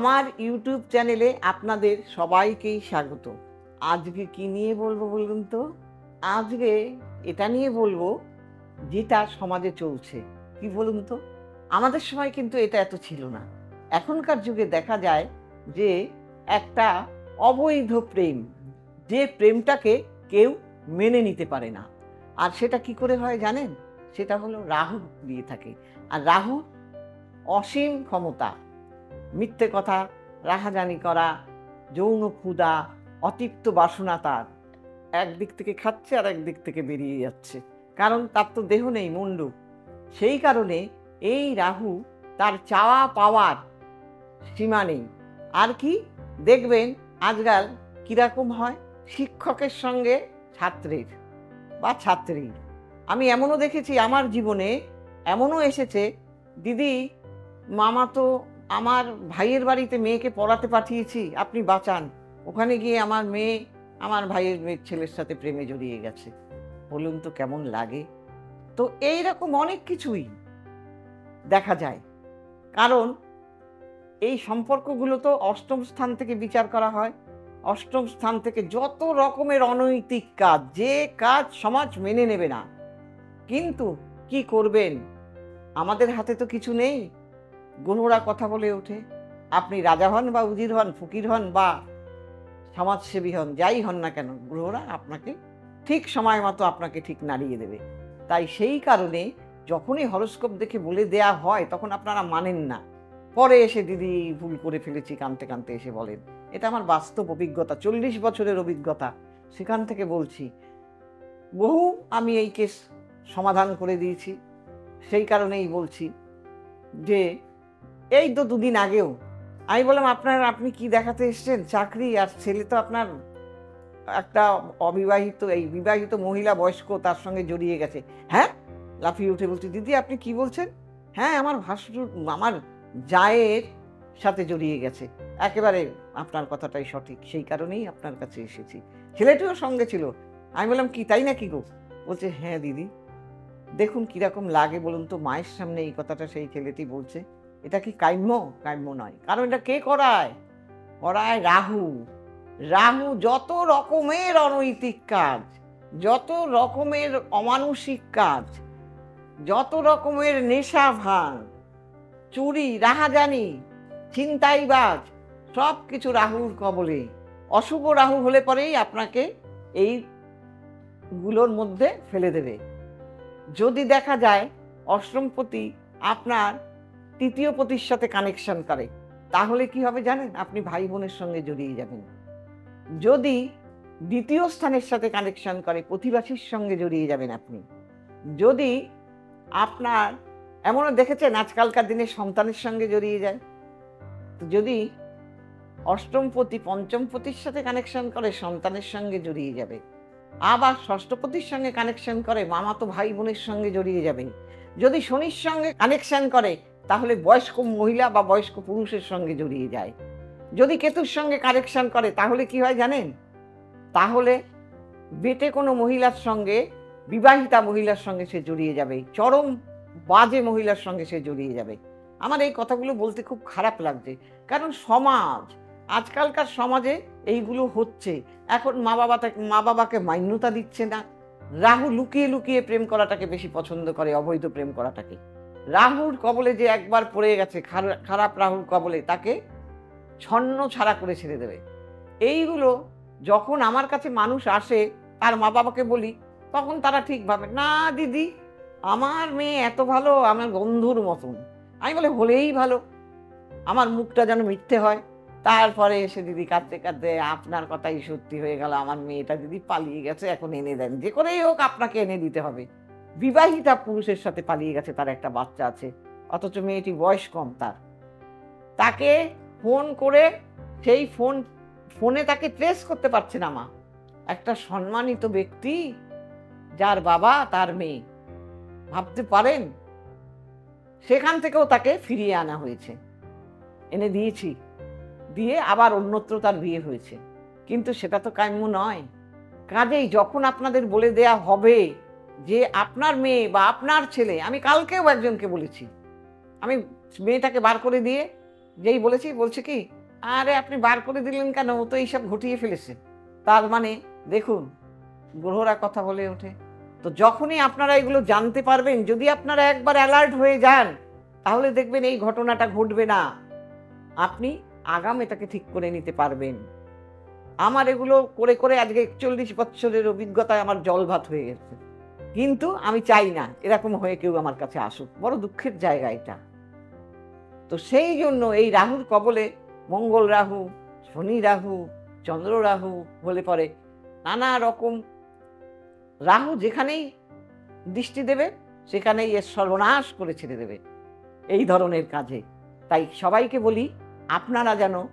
আমার ইউটিউব চ্যানেলে আপনাদের সবাইকেই স্বাগত। আজকে কি নিয়ে বলবো বলুন তো? আজকে এটা নিয়ে বলবো যেটা সমাজে চলছে। কি বলুন তো? আমাদের সময় কিন্তু এটা এত ছিল না। এখনকার যুগে দেখা যায় যে একটা অবৈধ প্রেম, যে প্রেমটাকে কেউ মেনে নিতে পারে না। আর সেটা কি করে হয় জানেন? সেটা হলো রাহু দিয়ে থাকে। আর রাহু অসীম ক্ষমতা। মিথ্যে কথা, রাহাজানি করা, যৌন ক্ষুধা, অতৃপ্ত বাসনা তার। একদিক থেকে খাচ্ছে আর একদিক থেকে বেরিয়ে যাচ্ছে। কারণ তার তো দেহ নেই, মুন্ডু। সেই কারণে এই রাহু তার চাওয়া পাওয়ার সীমা নেই। আর কি দেখবেন আজকাল কিরকম হয়, শিক্ষকের সঙ্গে ছাত্রের বা ছাত্রীর। আমি এমনও দেখেছি আমার জীবনে, এমনও এসেছে, দিদি মামা তো আমার ভাইয়ের বাড়িতে মেয়েকে পড়াতে পাঠিয়েছি, আপনি বাঁচান। ওখানে গিয়ে আমার মেয়ে আমার ভাইয়ের মেয়ের ছেলের সাথে প্রেমে জড়িয়ে গেছে। বলুন তো কেমন লাগে? তো এইরকম অনেক কিছুই দেখা যায়। কারণ এই সম্পর্কগুলো তো অষ্টম স্থান থেকে বিচার করা হয়। অষ্টম স্থান থেকে যত রকমের অনৈতিক কাজ, যে কাজ সমাজ মেনে নেবে না, কিন্তু কি করবেন, আমাদের হাতে তো কিছু নেই। গ্রহরা কথা বলে ওঠে। আপনি রাজা হন বা উজির হন, ফকির হন বা সমাজসেবী হন, যাই হন না কেন, গ্রহরা আপনাকে ঠিক সময় মতো আপনাকে ঠিক নাড়িয়ে দেবে। তাই সেই কারণে যখনই হরোস্কোপ দেখে বলে দেয়া হয় তখন আপনারা মানেন না। পরে এসে দিদি ভুল করে ফেলেছি কাঁদতে কাঁদতে এসে বলেন। এটা আমার বাস্তব অভিজ্ঞতা, 40 বছরের অভিজ্ঞতা। সেখান থেকে বলছি, বহু আমি এই কেস সমাধান করে দিয়েছি। সেই কারণেই বলছি যে এই তো দুদিন আগেও আমি বললাম, আপনি কি দেখাতে এসছেন? চাকরি, আর ছেলে তো আপনার একটা অবিবাহিত, এই বিবাহিত মহিলা বয়স্ক, তার সঙ্গে জড়িয়ে গেছে। হ্যাঁ, লাফিয়ে উঠে বলছি, দিদি আপনি কি বলছেন? হ্যাঁ, আমার ভাসুর, আমার জায়ের সাথে জড়িয়ে গেছে। একেবারে আপনার কথাটাই সঠিক, সেই কারণেই আপনার কাছে এসেছি। ছেলেটিও সঙ্গে ছিল। আমি বললাম, কি তাই নাকি গো? বলছে, হ্যাঁ দিদি। দেখুন কিরকম লাগে বলুন তো, মায়ের সামনে এই কথাটা সেই ছেলেটি বলছে। এটা কি কাম্য? কাম্য নয়। কারণ এটা কে করায়? করায় রাহু। রাহু যত রকমের অনৈতিক কাজ, যত রকমের অমানুষিক কাজ, যত রকমের নেশা ভাঙ, চুরি, রাহাজানি, ছিনতাইবাজ, সব কিছু রাহুর কবলে। অশুভ রাহু হলে পরেই আপনাকে এইগুলোর মধ্যে ফেলে দেবে। যদি দেখা যায় অষ্টমপতি আপনার তৃতীয় পতির সাথে কানেকশন করে, তাহলে কি হবে জানেন? আপনি ভাই বোনের সঙ্গে জড়িয়ে যাবেন। যদি দ্বিতীয় স্থানের সাথে কানেকশন করে, প্রতিবাসীর সঙ্গে জড়িয়ে যাবেন আপনি। যদি আপনার এমনও দেখেছেন আজকালকার দিনে সন্তানের সঙ্গে জড়িয়ে যায়। যদি অষ্টমপতি পঞ্চমপতির সাথে কানেকশন করে, সন্তানের সঙ্গে জড়িয়ে যাবে। আবার ষষ্ঠপতির সঙ্গে কানেকশন করে, মামাতো ভাই বোনের সঙ্গে জড়িয়ে যাবেন। যদি শনির সঙ্গে কানেকশন করে, তাহলে বয়স্ক মহিলা বা বয়স্ক পুরুষের সঙ্গে জড়িয়ে যায়। যদি কেতুর সঙ্গে কানেকশন করে, তাহলে কি হয় জানেন? তাহলে বেটে কোনো মহিলার সঙ্গে, বিবাহিতা মহিলার সঙ্গে সে জড়িয়ে যাবে, চরম বাজে মহিলার সঙ্গে সে জড়িয়ে যাবে। আমার এই কথাগুলো বলতে খুব খারাপ লাগছে, কারণ সমাজ, আজকালকার সমাজে এইগুলো হচ্ছে। এখন মা বাবাকে মান্যতা দিচ্ছে না। রাহু লুকিয়ে লুকিয়ে প্রেম করাটাকে বেশি পছন্দ করে, অবৈধ প্রেম করাটাকে। রাহুর কবলে যে একবার পড়ে গেছে, খারাপ রাহুর কবলে, তাকে ছন্ন ছাড়া করে ছেড়ে দেবে। এইগুলো যখন আমার কাছে মানুষ আসে, তার মা বাবাকে বলি, তখন তারা ঠিক ভাবে, না দিদি আমার মেয়ে এত ভালো, আমার বন্ধুর মতন। আমি বলে, হলেই ভালো, আমার মুখটা যেন মিথ্যে হয়। তারপরে এসে দিদি কাঁদতে কাঁদতে, আপনার কথাই সত্যি হয়ে গেল, আমার মেয়েটা দিদি পালিয়ে গেছে, এখন এনে দেন, যে করেই হোক আপনাকে এনে দিতে হবে। বিবাহিতা পুরুষের সাথে পালিয়ে গেছে, তার একটা বাচ্চা আছে, অথচ মেয়েটি বয়স কম তার। তাকে ফোন করে, সেই ফোনে তাকে ট্রেস করতে পারছে না মা। একটা সম্মানিত ব্যক্তি, যার বাবা তার মেয়ে, ভাবতে পারেন? সেখান থেকেও তাকে ফিরিয়ে আনা হয়েছে, এনে দিয়েছি, দিয়ে আবার অন্যত্র তার বিয়ে হয়েছে। কিন্তু সেটা তো কাম্য নয়। কাজেই যখন আপনাদের বলে দেয়া হবে যে আপনার মেয়ে বা আপনার ছেলে, আমি কালকেও একজনকে বলেছি, আমি মেয়েটাকে বার করে দিয়ে যেই বলেছি, বলছে কি, আরে আপনি বার করে দিলেন কেন? ও তো এইসব ঘটিয়ে ফেলেছে। তার মানে দেখুন, গ্রহরা কথা বলে ওঠে। তো যখনই আপনারা এগুলো জানতে পারবেন, যদি আপনারা একবার অ্যালার্ট হয়ে যান, তাহলে দেখবেন এই ঘটনাটা ঘটবে না। আপনি আগাম এটাকে ঠিক করে নিতে পারবেন। আমার এগুলো করে, করে আজকে ৪১ বৎসরের অভিজ্ঞতায় আমার জলভাত হয়ে গেছে। কিন্তু আমি চাই না এরকম হয়ে কেউ আমার কাছে আসুক। বড় দুঃখের জায়গা এটা। তো সেই জন্য এই রাহুর কবলে মঙ্গল রাহু, শনি রাহু, চন্দ্র রাহু হলে পরে নানা রকম রাহু যেখানেই দৃষ্টি দেবে সেখানেই এর সর্বনাশ করে ছেড়ে দেবে এই ধরনের কাজে। তাই সবাইকে বলি, আপনারা যেন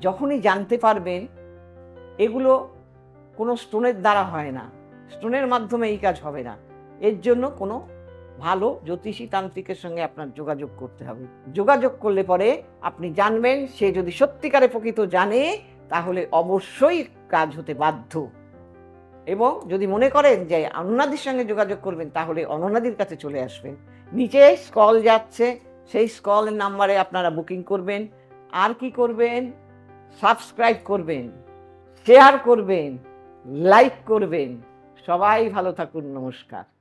যখনই জানতে পারবেন এগুলো কোনো স্টোনের দ্বারা হয় না, স্টোনের মাধ্যমে এই কাজ হবে না। এর জন্য কোনো ভালো জ্যোতিষী তান্ত্রিকের সঙ্গে আপনার যোগাযোগ করতে হবে। যোগাযোগ করলে পরে আপনি জানবেন, সে যদি সত্যিকারে প্রকৃত জানে তাহলে অবশ্যই কাজ হতে বাধ্য। এবং যদি মনে করেন যে অননাদির সঙ্গে যোগাযোগ করবেন, তাহলে অননাদির কাছে চলে আসবেন। নিচে স্কল যাচ্ছে, সেই স্কলের নাম্বারে আপনারা বুকিং করবেন। আর কি করবেন? সাবস্ক্রাইব করবেন, শেয়ার করবেন, লাইক করবেন। সবাই ভালো থাকুন। নমস্কার।